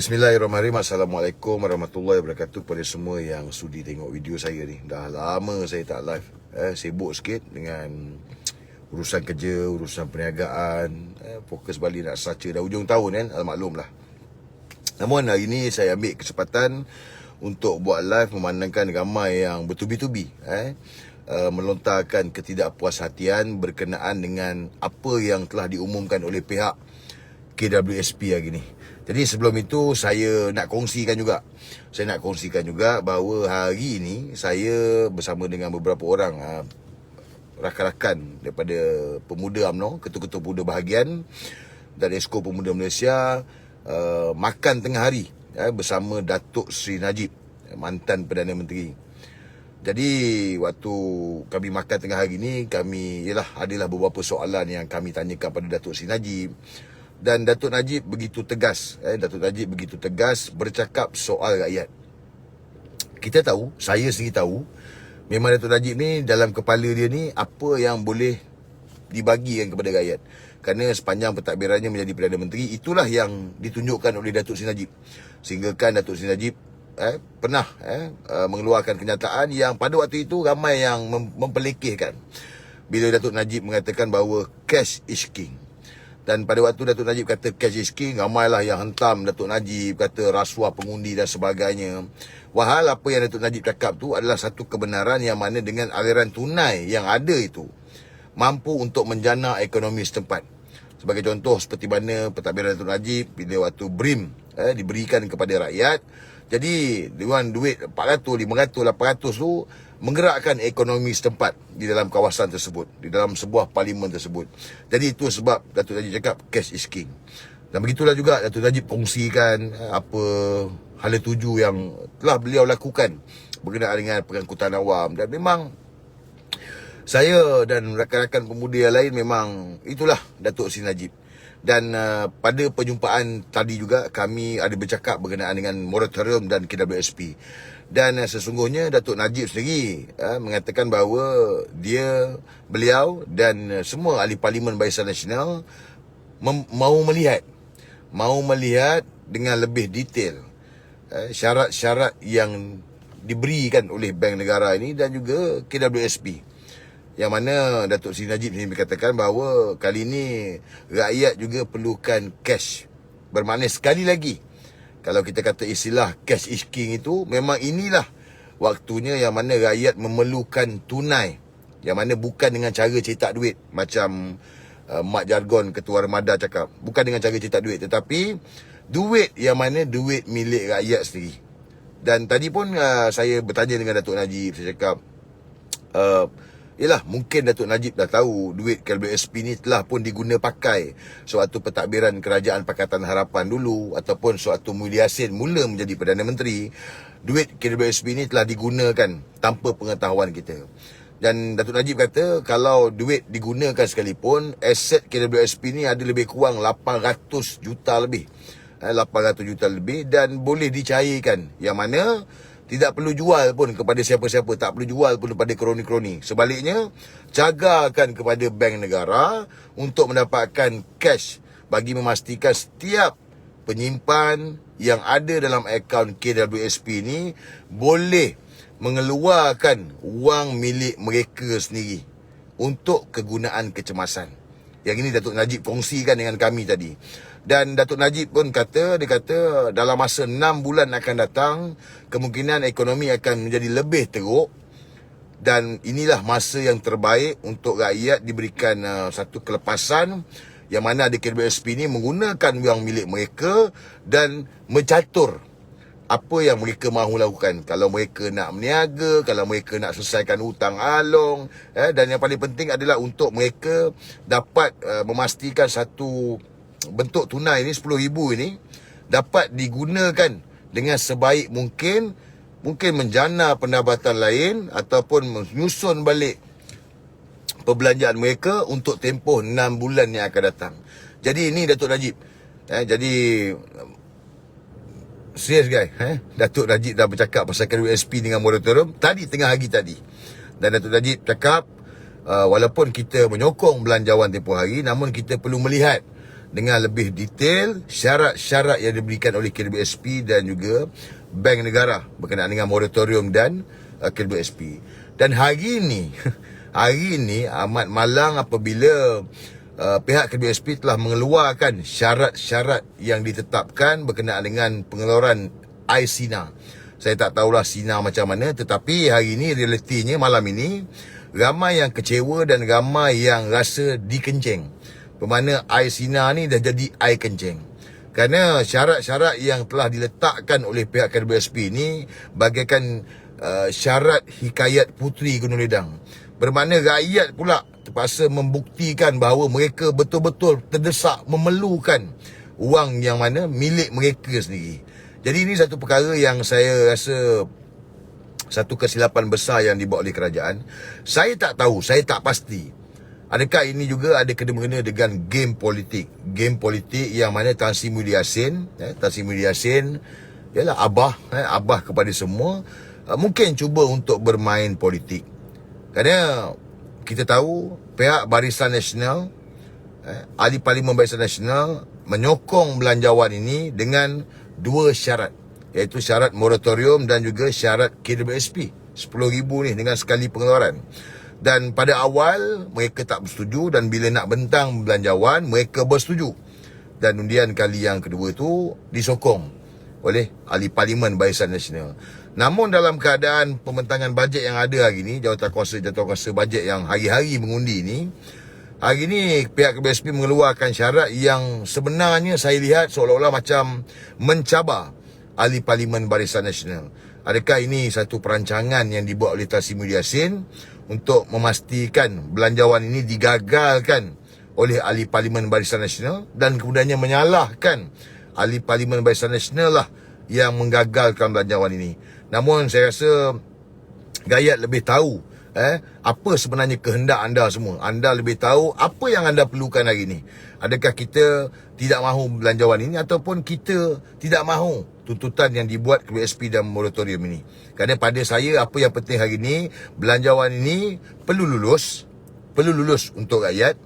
Bismillahirrahmanirrahim. Assalamualaikum warahmatullahi wabarakatuh kepada semua yang sudi tengok video saya ni. Dah lama saya tak live. Sibuk sikit dengan urusan kerja, urusan perniagaan. Fokus balik nak saca dah hujung tahun kan. Maklum lah. Namun hari ni saya ambil kesempatan untuk buat live memandangkan ramai yang bertubi-tubi melontarkan ketidakpuashatian berkenaan dengan apa yang telah diumumkan oleh pihak KWSP hari ni. Jadi sebelum itu saya nak kongsikan juga. Saya nak kongsikan juga bahawa hari ini saya bersama dengan beberapa orang rakan-rakan daripada Pemuda UMNO, Ketua-Ketua Pemuda Bahagian dan Esko Pemuda Malaysia makan tengah hari bersama Datuk Seri Najib, mantan Perdana Menteri. Jadi waktu kami makan tengah hari ni, adalah beberapa soalan yang kami tanyakan pada Datuk Seri Najib. Dan Datuk Najib begitu tegas, Datuk Najib begitu tegas bercakap soal rakyat. Kita tahu, saya sendiri tahu, memang Datuk Najib ni dalam kepala dia ni apa yang boleh dibagikan kepada rakyat. Kerana sepanjang pentadbirannya menjadi Perdana Menteri, itulah yang ditunjukkan oleh Datuk Seri Najib. Sehingga kan Datuk Seri Najib pernah mengeluarkan kenyataan yang pada waktu itu ramai yang mempelekehkan. Bila Datuk Najib mengatakan bahawa cash is king. Dan pada waktu Datuk Najib kata cash is king, ramailah yang hentam Datuk Najib, kata rasuah pengundi dan sebagainya. Wahal apa yang Datuk Najib cakap tu adalah satu kebenaran yang mana dengan aliran tunai yang ada itu mampu untuk menjana ekonomi setempat. Sebagai contoh seperti mana pentadbiran Datuk Najib bila waktu BRIM diberikan kepada rakyat. Jadi dengan duit 400, 500, 800 tu menggerakkan ekonomi setempat di dalam kawasan tersebut, di dalam sebuah parlimen tersebut. Jadi itu sebab Datuk Najib cakap cash is king. Dan begitulah juga Datuk Najib kongsikan apa hala tuju yang telah beliau lakukan berkenaan dengan pengangkutan awam. Dan memang saya dan rakan-rakan pemuda yang lain memang itulah Datuk Seri Najib. Dan pada perjumpaan tadi juga kami ada bercakap berkenaan dengan moratorium dan KWSP. Dan sesungguhnya Datuk Najib sendiri mengatakan bahawa beliau dan semua ahli Parlimen Barisan Nasional mahu melihat dengan lebih detail syarat-syarat yang diberikan oleh Bank Negara ini dan juga KWSP. Yang mana Datuk Seri Najib sendiri berkatakan bahawa kali ini rakyat juga perlukan cash. Bermakna sekali lagi, kalau kita kata istilah cash is king itu, memang inilah waktunya yang mana rakyat memerlukan tunai. Yang mana bukan dengan cara cetak duit. Macam Mak Jargon Ketua Armada cakap. Bukan dengan cara cetak duit, tetapi duit yang mana duit milik rakyat sendiri. Dan tadi pun saya bertanya dengan Datuk Najib. Saya cakap, mungkin Datuk Najib dah tahu duit KWSP ni telah pun diguna pakai suatu pentadbiran Kerajaan Pakatan Harapan dulu, ataupun suatu Muhyiddin Yassin mula menjadi Perdana Menteri. Duit KWSP ni telah digunakan tanpa pengetahuan kita. Dan Datuk Najib kata kalau duit digunakan sekalipun, aset KWSP ni ada lebih kurang 800 juta lebih. 800 juta lebih dan boleh dicairkan. Yang mana tidak perlu jual pun kepada siapa-siapa, tak perlu jual pun kepada kroni-kroni. Sebaliknya, cagakan kepada Bank Negara untuk mendapatkan cash bagi memastikan setiap penyimpan yang ada dalam akaun KWSP ni boleh mengeluarkan wang milik mereka sendiri untuk kegunaan kecemasan. Yang ini Datuk Najib kongsikan dengan kami tadi. Dan Datuk Najib pun kata, dia kata dalam masa 6 bulan akan datang, kemungkinan ekonomi akan menjadi lebih teruk. Dan inilah masa yang terbaik untuk rakyat diberikan satu kelepasan yang mana ada KWSP ni menggunakan wang milik mereka dan mencatur apa yang mereka mahu lakukan. Kalau mereka nak berniaga, kalau mereka nak selesaikan hutang along, dan yang paling penting adalah untuk mereka dapat memastikan satu bentuk tunai ni, 10,000 ini dapat digunakan dengan sebaik mungkin. Mungkin menjana pendapatan lain ataupun menyusun balik perbelanjaan mereka untuk tempoh 6 bulan yang akan datang. Jadi ini Datuk Najib. Jadi serius guys, Datuk Najib dah bercakap pasal KWSP dengan moratorium tadi tengah hari tadi. Dan Datuk Najib cakap walaupun kita menyokong belanjawan tempoh hari, namun kita perlu melihat dengan lebih detail syarat-syarat yang diberikan oleh KWSP dan juga Bank Negara berkenaan dengan moratorium dan KWSP. Dan hari ini amat malang apabila pihak KWSP telah mengeluarkan syarat-syarat yang ditetapkan berkenaan dengan pengeluaran air Sina. Saya tak tahulah Sina macam mana, tetapi hari ini realitinya malam ini ramai yang kecewa dan ramai yang rasa dikenceng. Bermakna air Sina ni dah jadi air kencing. Kerana syarat-syarat yang telah diletakkan oleh pihak KWSP ni bagaikan syarat hikayat Puteri Gunung Ledang. Bermakna rakyat pula terpaksa membuktikan bahawa mereka betul-betul terdesak memerlukan wang yang mana milik mereka sendiri. Jadi ini satu perkara yang saya rasa satu kesilapan besar yang dibuat oleh kerajaan. Saya tak tahu, saya tak pasti adakah ini juga ada kena-mengena dengan game politik. Game politik yang mana Tan Sri Muhyiddin Yassin ialah abah kepada semua, mungkin cuba untuk bermain politik. Kerana kita tahu pihak Barisan Nasional, Ahli Parlimen Barisan Nasional menyokong belanjawan ini dengan dua syarat, iaitu syarat moratorium dan juga syarat KWSP 10,000 ni dengan sekali pengeluaran. Dan pada awal mereka tak bersetuju, dan bila nak bentang belanjawan mereka bersetuju. Dan undian kali yang kedua tu disokong oleh Ahli Parlimen Barisan Nasional. Namun dalam keadaan pembentangan bajet yang ada hari ni, jawatankuasa bajet yang hari-hari mengundi ni, hari ni pihak KWSP mengeluarkan syarat yang sebenarnya saya lihat seolah-olah macam mencabar Ahli Parlimen Barisan Nasional. Adakah ini satu perancangan yang dibuat oleh Tan Sri Muhyiddin Yassin untuk memastikan belanjawan ini digagalkan oleh Ahli Parlimen Barisan Nasional, dan kemudiannya menyalahkan Ahli Parlimen Barisan Nasional lah yang menggagalkan belanjawan ini? Namun saya rasa rakyat lebih tahu apa sebenarnya kehendak anda semua. Anda lebih tahu apa yang anda perlukan hari ini. Adakah kita tidak mahu belanjawan ini, ataupun kita tidak mahu tuntutan yang dibuat KWSP dan moratorium ini? Kerana pada saya apa yang penting hari ini, belanjawan ini perlu lulus untuk rakyat,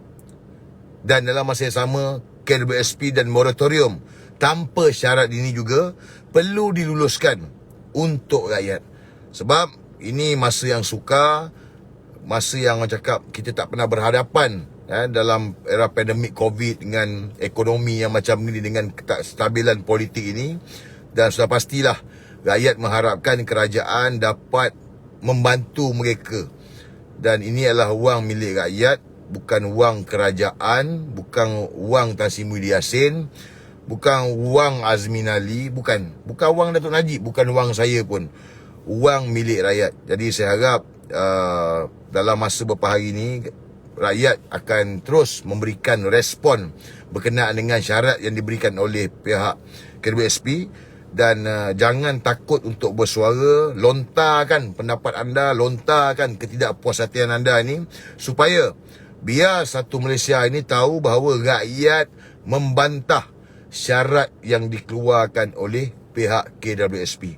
dan dalam masa yang sama KWSP dan moratorium tanpa syarat ini juga perlu diluluskan untuk rakyat. Sebab ini masa yang sukar, masa yang orang cakap kita tak pernah berhadapan dalam era pandemik COVID, dengan ekonomi yang macam ni, dengan kestabilan politik ini. Dan sudah pastilah rakyat mengharapkan kerajaan dapat membantu mereka. Dan ini adalah wang milik rakyat, bukan wang kerajaan, bukan wang Tan Sri Muhyiddin Yassin, bukan wang Azmin Ali, bukan wang Datuk Najib, bukan wang saya pun. Wang milik rakyat. Jadi saya harap dalam masa beberapa hari ini rakyat akan terus memberikan respon berkenaan dengan syarat yang diberikan oleh pihak KWSP. Dan jangan takut untuk bersuara, lontarkan pendapat anda, lontarkan ketidakpuas hatian anda ini, supaya biar satu Malaysia ini tahu bahawa rakyat membantah syarat yang dikeluarkan oleh pihak KWSP.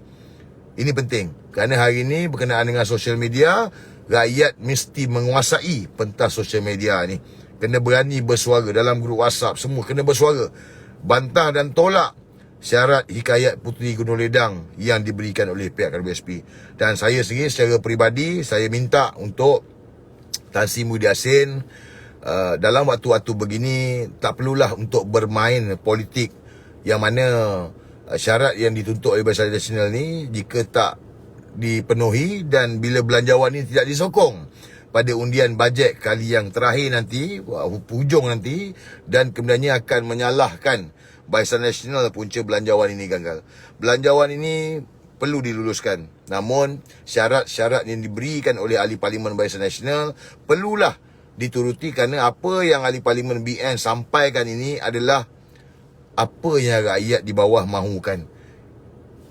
Ini penting, kerana hari ini berkenaan dengan sosial media, rakyat mesti menguasai pentas sosial media ni. Kena berani bersuara dalam grup WhatsApp, semua kena bersuara, bantah dan tolak syarat hikayat Puteri Gunung Ledang yang diberikan oleh pihak KWSP. Dan saya sendiri secara peribadi, saya minta untuk Tan Sri Muhyiddin Yassin dalam waktu-waktu begini tak perlulah untuk bermain politik, yang mana syarat yang dituntut oleh Barisan Nasional ni jika tak dipenuhi, dan bila belanjawan ini tidak disokong pada undian bajet kali yang terakhir nanti, hujung nanti, dan kemudiannya akan menyalahkan Barisan Nasional punca belanjawan ini gagal. Belanjawan ini perlu diluluskan. Namun syarat-syarat yang diberikan oleh Ahli Parlimen Barisan Nasional perlulah dituruti, kerana apa yang Ahli Parlimen BN sampaikan ini adalah apa yang rakyat di bawah mahukan.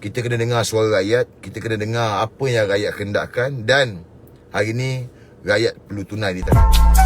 Kita kena dengar suara rakyat, kita kena dengar apa yang rakyat kehendakkan, dan hari ini rakyat perlu tunai di tangan.